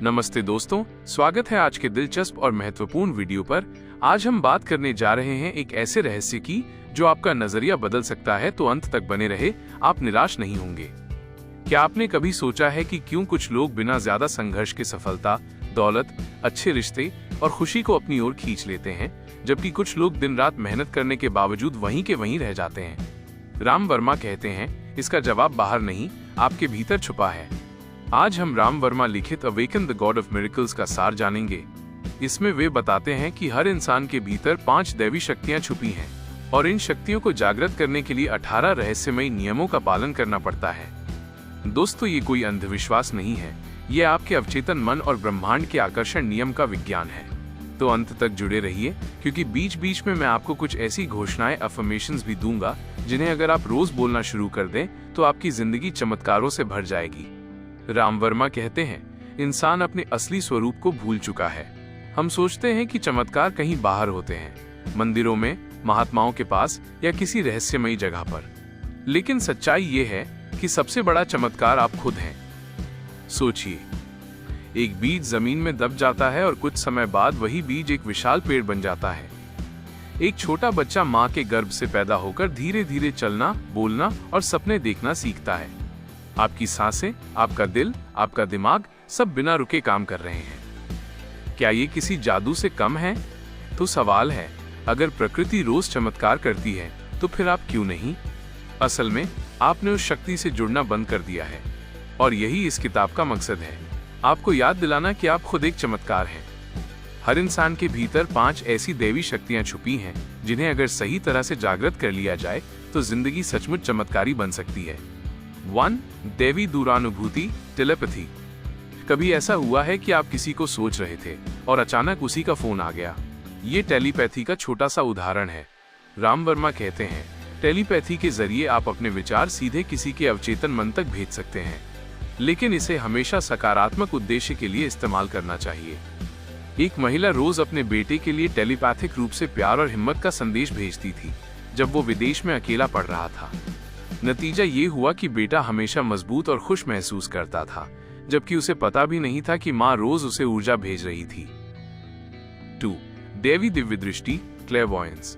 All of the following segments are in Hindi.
नमस्ते दोस्तों, स्वागत है आज के दिलचस्प और महत्वपूर्ण वीडियो पर। आज हम बात करने जा रहे हैं एक ऐसे रहस्य की जो आपका नजरिया बदल सकता है, तो अंत तक बने रहे, आप निराश नहीं होंगे। क्या आपने कभी सोचा है कि क्यों कुछ लोग बिना ज्यादा संघर्ष के सफलता, दौलत, अच्छे रिश्ते और खुशी को अपनी ओर खींच लेते हैं, जबकि कुछ लोग दिन रात मेहनत करने के बावजूद वहीं के वहीं रह जाते हैं? राम वर्मा कहते हैं, इसका जवाब बाहर नहीं, आपके भीतर छुपा है। आज हम राम वर्मा लिखित awaken the God of miracles का सार जानेंगे। इसमें वे बताते हैं कि हर इंसान के भीतर 5 दैवी शक्तियां छुपी हैं और इन शक्तियों को जागृत करने के लिए 18 रहस्यमयी नियमों का पालन करना पड़ता है। दोस्तों, ये कोई अंधविश्वास नहीं है, ये आपके अवचेतन मन और ब्रह्मांड के आकर्षण नियम का विज्ञान है। तो अंत तक जुड़े रहिए, क्योंकि बीच बीच में मैं आपको कुछ ऐसी घोषणाएं, अफर्मेशंस भी दूंगा जिन्हें अगर आप रोज बोलना शुरू कर दें तो आपकी जिंदगी चमत्कारों से भर जाएगी। राम वर्मा कहते हैं, इंसान अपने असली स्वरूप को भूल चुका है। हम सोचते हैं कि चमत्कार कहीं बाहर होते हैं, मंदिरों में, महात्माओं के पास या किसी रहस्यमयी जगह पर। लेकिन सच्चाई ये है कि सबसे बड़ा चमत्कार आप खुद हैं। सोचिए, एक बीज जमीन में दब जाता है और कुछ समय बाद वही बीज एक विशाल पेड़ बन जाता है। एक छोटा बच्चा माँ के गर्भ से पैदा होकर धीरे धीरे चलना, बोलना और सपने देखना सीखता है। आपकी सांसें, आपका दिल, आपका दिमाग सब बिना रुके काम कर रहे हैं। क्या ये किसी जादू से कम है? तो सवाल है, अगर प्रकृति रोज चमत्कार करती है तो फिर आप क्यों नहीं? असल में आपने उस शक्ति से जुड़ना बंद कर दिया है, और यही इस किताब का मकसद है, आपको याद दिलाना कि आप खुद एक चमत्कार हैं। हर इंसान के भीतर 5 ऐसी दैवी शक्तियां छुपी हैं जिन्हें अगर सही तरह से जागृत कर लिया जाए तो जिंदगी सचमुच चमत्कारी बन सकती है। 1. दैवी दूरानुभूति, टेलीपैथी। कभी ऐसा हुआ है कि आप किसी को सोच रहे थे और अचानक उसी का फोन आ गया? ये टेलीपैथी का छोटा सा उदाहरण है। राम वर्मा कहते हैं, टेलीपैथी के जरिए आप अपने विचार सीधे किसी के अवचेतन मन तक भेज सकते हैं, लेकिन इसे हमेशा सकारात्मक उद्देश्य के लिए इस्तेमाल करना चाहिए। एक महिला रोज अपने बेटे के लिए टेलीपैथिक रूप से प्यार और हिम्मत का संदेश भेजती थी जब वो विदेश में अकेला पढ़ रहा था। नतीजा ये हुआ कि बेटा हमेशा मजबूत और खुश महसूस करता था, जबकि उसे पता भी नहीं था कि माँ रोज उसे ऊर्जा भेज रही थी। 2. दैवी दिव्य दृष्टि, क्लेरवॉयंस।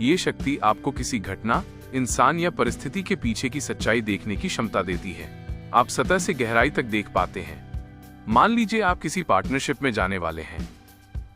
ये शक्ति आपको किसी घटना, इंसान या परिस्थिति के पीछे की सच्चाई देखने की क्षमता देती है। आप सतह से गहराई तक देख पाते हैं। मान लीजिए आप किसी पार्टनरशिप में जाने वाले हैं।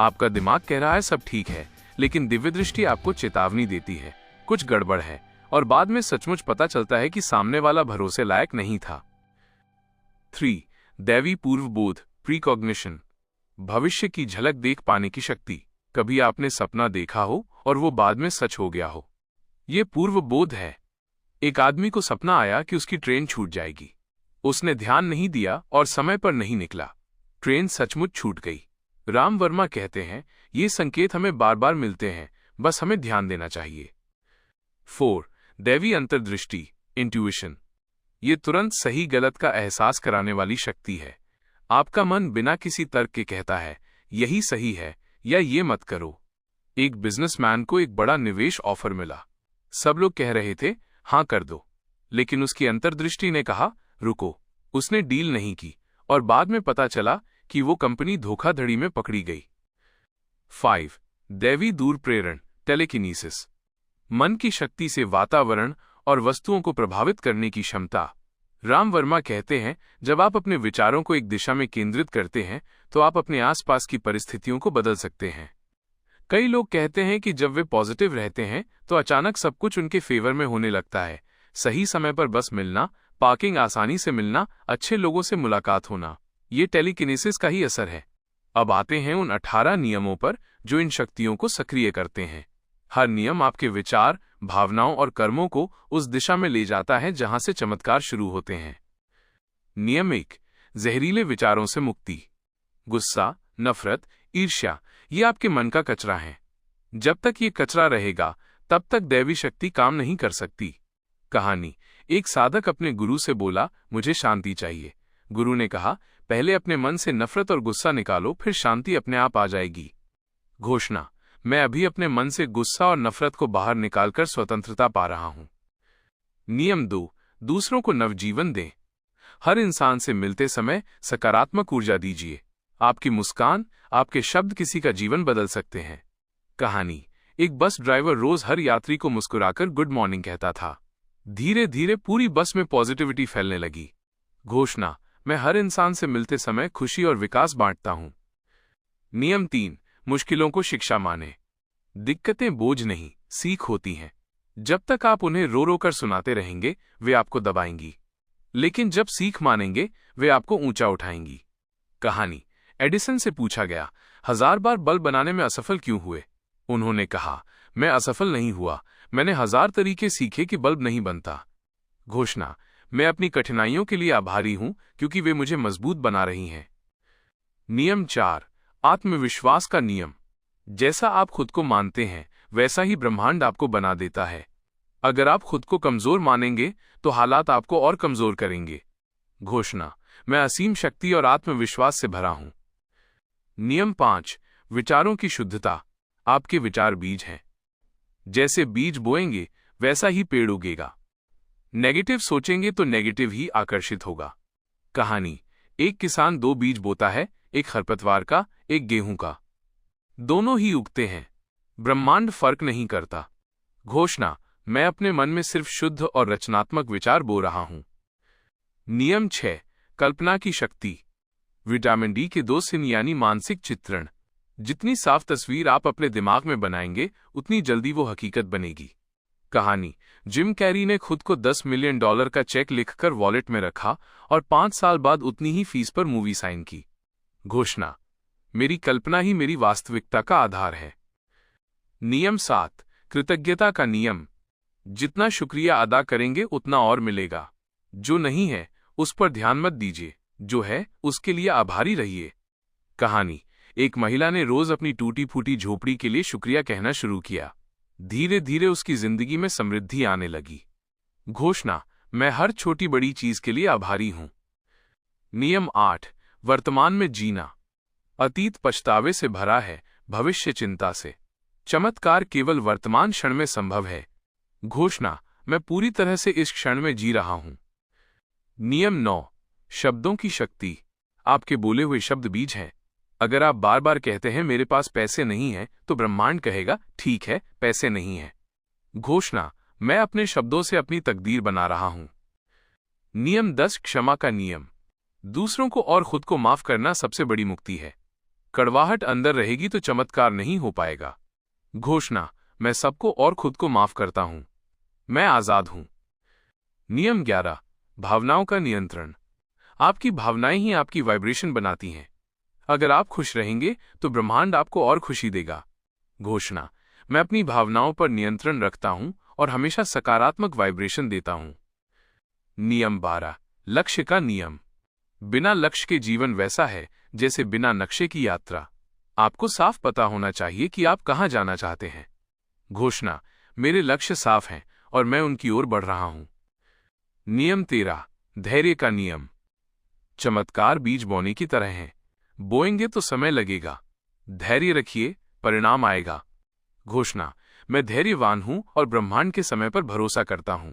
आपका दिमाग कह रहा है सब ठीक है, लेकिन दिव्य दृष्टि आपको चेतावनी देती है, कुछ गड़बड़ है, और बाद में सचमुच पता चलता है कि सामने वाला भरोसे लायक नहीं था। 3. दैवी पूर्व बोध, प्रीकॉग्निशन। भविष्य की झलक देख पाने की शक्ति। कभी आपने सपना देखा हो और वो बाद में सच हो गया हो? ये पूर्व बोध है। एक आदमी को सपना आया कि उसकी ट्रेन छूट जाएगी। उसने ध्यान नहीं दिया और समय पर नहीं निकला। ट्रेन सचमुच छूट गई। राम वर्मा कहते हैं, ये संकेत हमें बार बार मिलते हैं, बस हमें ध्यान देना चाहिए। 4. दैवी अंतर्दृष्टि, इंट्यूशन। ये तुरंत सही गलत का एहसास कराने वाली शक्ति है। आपका मन बिना किसी तर्क के कहता है, यही सही है या ये मत करो। एक बिजनेसमैन को एक बड़ा निवेश ऑफर मिला। सब लोग कह रहे थे, हाँ कर दो, लेकिन उसकी अंतर्दृष्टि ने कहा, रुको। उसने डील नहीं की और बाद में पता चला कि वो कंपनी धोखाधड़ी में पकड़ी गई। 5. दैवी दूर प्रेरण, टेलीकिनेसिस। मन की शक्ति से वातावरण और वस्तुओं को प्रभावित करने की क्षमता। राम वर्मा कहते हैं, जब आप अपने विचारों को एक दिशा में केंद्रित करते हैं तो आप अपने आसपास की परिस्थितियों को बदल सकते हैं। कई लोग कहते हैं कि जब वे पॉजिटिव रहते हैं तो अचानक सब कुछ उनके फेवर में होने लगता है। सही समय पर बस मिलना, पार्किंग आसानी से मिलना, अच्छे लोगों से मुलाकात होना, ये टेलीकिनेसिस का ही असर है। अब आते हैं उन 18 नियमों पर जो इन शक्तियों को सक्रिय करते हैं। हर नियम आपके विचार, भावनाओं और कर्मों को उस दिशा में ले जाता है जहां से चमत्कार शुरू होते हैं। नियम 1. जहरीले विचारों से मुक्ति। गुस्सा, नफरत, ईर्ष्या, ये आपके मन का कचरा है। जब तक ये कचरा रहेगा तब तक दैवी शक्ति काम नहीं कर सकती। कहानी। एक साधक अपने गुरु से बोला, मुझे शांति चाहिए। गुरु ने कहा, पहले अपने मन से नफरत और गुस्सा निकालो, फिर शांति अपने आप आ जाएगी। घोषणा। मैं अभी अपने मन से गुस्सा और नफरत को बाहर निकालकर स्वतंत्रता पा रहा हूं। नियम 2. दूसरों को नवजीवन दें। हर इंसान से मिलते समय सकारात्मक ऊर्जा दीजिए। आपकी मुस्कान, आपके शब्द किसी का जीवन बदल सकते हैं। कहानी। एक बस ड्राइवर रोज हर यात्री को मुस्कुराकर गुड मॉर्निंग कहता था। धीरे धीरे पूरी बस में पॉजिटिविटी फैलने लगी। घोषणा। मैं हर इंसान से मिलते समय खुशी और विकास बांटता हूं। नियम 3। मुश्किलों को शिक्षा माने। दिक्कतें बोझ नहीं, सीख होती हैं। जब तक आप उन्हें रो रो कर सुनाते रहेंगे, वे आपको दबाएंगी। लेकिन जब सीख मानेंगे, वे आपको ऊंचा उठाएंगी। कहानी। एडिसन से पूछा गया, 1000 बार बल्ब बनाने में असफल क्यों हुए? उन्होंने कहा, मैं असफल नहीं हुआ, मैंने 1000 तरीके सीखे कि बल्ब नहीं बनता। घोषणा। मैं अपनी कठिनाइयों के लिए आभारी हूं, क्योंकि वे मुझे मजबूत बना रही हैं। नियम 4। आत्मविश्वास का नियम। जैसा आप खुद को मानते हैं, वैसा ही ब्रह्मांड आपको बना देता है। अगर आप खुद को कमजोर मानेंगे, तो हालात आपको और कमजोर करेंगे। घोषणा। मैं असीम शक्ति और आत्मविश्वास से भरा हूं। नियम 5। विचारों की शुद्धता। आपके विचार बीज हैं। जैसे बीज बोएंगे, वैसा ही पेड़ उगेगा। नेगेटिव सोचेंगे तो नेगेटिव ही आकर्षित होगा। कहानी। एक किसान 2 बीज बोता है, एक खरपतवार का, एक गेहूं का। दोनों ही उगते हैं। ब्रह्मांड फर्क नहीं करता। घोषणा। मैं अपने मन में सिर्फ शुद्ध और रचनात्मक विचार बो रहा हूं। नियम 6। कल्पना की शक्ति। विटामिन डी के 2 सिन यानी मानसिक चित्रण। जितनी साफ तस्वीर आप अपने दिमाग में बनाएंगे, उतनी जल्दी वो हकीकत बनेगी। कहानी। जिम कैरी ने खुद को $10 मिलियन का चेक लिखकर वॉलेट में रखा और 5 साल बाद उतनी ही फीस पर मूवी साइन की। घोषणा। मेरी कल्पना ही मेरी वास्तविकता का आधार है। नियम 7। कृतज्ञता का नियम। जितना शुक्रिया अदा करेंगे, उतना और मिलेगा। जो नहीं है, उस पर ध्यान मत दीजिए, जो है उसके लिए आभारी रहिए। कहानी। एक महिला ने रोज अपनी टूटी फूटी झोपड़ी के लिए शुक्रिया कहना शुरू किया। धीरे धीरे उसकी जिंदगी में समृद्धि आने लगी। घोषणा। मैं हर छोटी बड़ी चीज के लिए आभारी हूं। नियम 8। वर्तमान में जीना। अतीत पछतावे से भरा है, भविष्य चिंता से। चमत्कार केवल वर्तमान क्षण में संभव है। घोषणा। मैं पूरी तरह से इस क्षण में जी रहा हूं। नियम 9। शब्दों की शक्ति। आपके बोले हुए शब्द बीज हैं। अगर आप बार बार कहते हैं मेरे पास पैसे नहीं है, तो ब्रह्मांड कहेगा ठीक है, पैसे नहीं है। घोषणा। मैं अपने शब्दों से अपनी तकदीर बना रहा हूं। नियम 10। क्षमा का नियम। दूसरों को और खुद को माफ करना सबसे बड़ी मुक्ति है। कड़वाहट अंदर रहेगी तो चमत्कार नहीं हो पाएगा। घोषणा। मैं सबको और खुद को माफ करता हूं। मैं आजाद हूं। नियम 11। भावनाओं का नियंत्रण। आपकी भावनाएं ही आपकी वाइब्रेशन बनाती हैं। अगर आप खुश रहेंगे, तो ब्रह्मांड आपको और खुशी देगा। घोषणा। मैं अपनी भावनाओं पर नियंत्रण रखता हूं और हमेशा सकारात्मक वाइब्रेशन देता हूं। नियम 12। लक्ष्य का नियम। बिना लक्ष्य के जीवन वैसा है जैसे बिना नक्शे की यात्रा। आपको साफ पता होना चाहिए कि आप कहां जाना चाहते हैं। घोषणा। मेरे लक्ष्य साफ हैं और मैं उनकी ओर बढ़ रहा हूं। नियम 13। धैर्य का नियम। चमत्कार बीज बोने की तरह हैं। बोएंगे तो समय लगेगा। धैर्य रखिए, परिणाम आएगा। घोषणा। मैं धैर्यवान हूं और ब्रह्मांड के समय पर भरोसा करता हूं।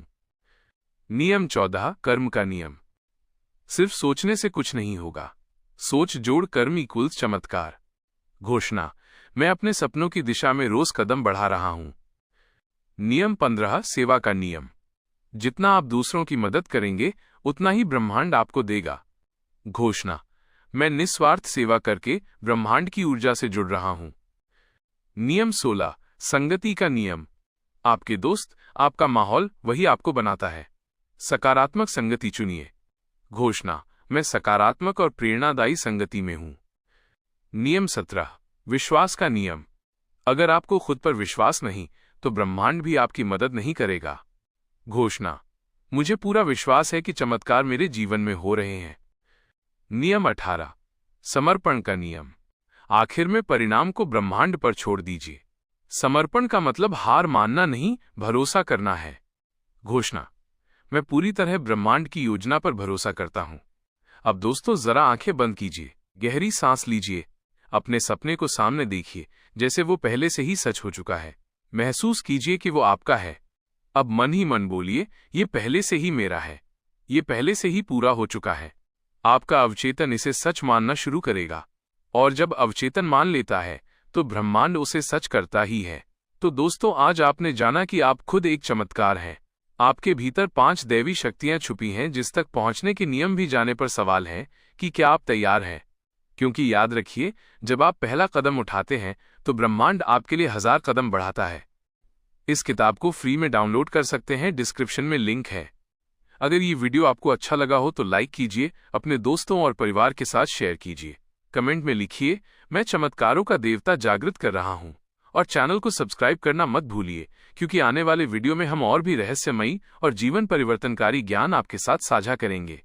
नियम 14। कर्म का नियम। सिर्फ सोचने से कुछ नहीं होगा। सोच जोड़ कर्म इक्वल्स चमत्कार। घोषणा। मैं अपने सपनों की दिशा में रोज कदम बढ़ा रहा हूं। नियम 15। सेवा का नियम। जितना आप दूसरों की मदद करेंगे, उतना ही ब्रह्मांड आपको देगा। घोषणा। मैं निस्वार्थ सेवा करके ब्रह्मांड की ऊर्जा से जुड़ रहा हूं। नियम 16। संगति का नियम। आपके दोस्त, आपका माहौल, वही आपको बनाता है। सकारात्मक संगति चुनिए। घोषणा। मैं सकारात्मक और प्रेरणादायी संगति में हूं। नियम 17। विश्वास का नियम। अगर आपको खुद पर विश्वास नहीं, तो ब्रह्मांड भी आपकी मदद नहीं करेगा। घोषणा। मुझे पूरा विश्वास है कि चमत्कार मेरे जीवन में हो रहे हैं। नियम 18। समर्पण का नियम। आखिर में परिणाम को ब्रह्मांड पर छोड़ दीजिए। समर्पण का मतलब हार मानना नहीं, भरोसा करना है। घोषणा। मैं पूरी तरह ब्रह्मांड की योजना पर भरोसा करता हूं। अब दोस्तों, जरा आंखें बंद कीजिए, गहरी सांस लीजिए, अपने सपने को सामने देखिए जैसे वो पहले से ही सच हो चुका है। महसूस कीजिए कि वो आपका है। अब मन ही मन बोलिए, ये पहले से ही मेरा है। ये पहले से ही पूरा हो चुका है। आपका अवचेतन इसे सच मानना शुरू करेगा, और जब अवचेतन मान लेता है तो ब्रह्मांड उसे सच करता ही है। तो दोस्तों, आज आपने जाना कि आप खुद एक चमत्कार हैं। आपके भीतर 5 दैवी शक्तियां छुपी हैं जिस तक पहुंचने के नियम भी जाने पर सवाल है कि क्या आप तैयार हैं। क्योंकि याद रखिए, जब आप पहला कदम उठाते हैं तो ब्रह्मांड आपके लिए 1000 कदम बढ़ाता है। इस किताब को फ्री में डाउनलोड कर सकते हैं, डिस्क्रिप्शन में लिंक है। अगर ये वीडियो आपको अच्छा लगा हो तो लाइक कीजिए, अपने दोस्तों और परिवार के साथ शेयर कीजिए। कमेंट में लिखिए, मैं चमत्कारों का देवता जागृत कर रहा हूँ। और चैनल को सब्सक्राइब करना मत भूलिए, क्योंकि आने वाले वीडियो में हम और भी रहस्यमयी और जीवन परिवर्तनकारी ज्ञान आपके साथ साझा करेंगे।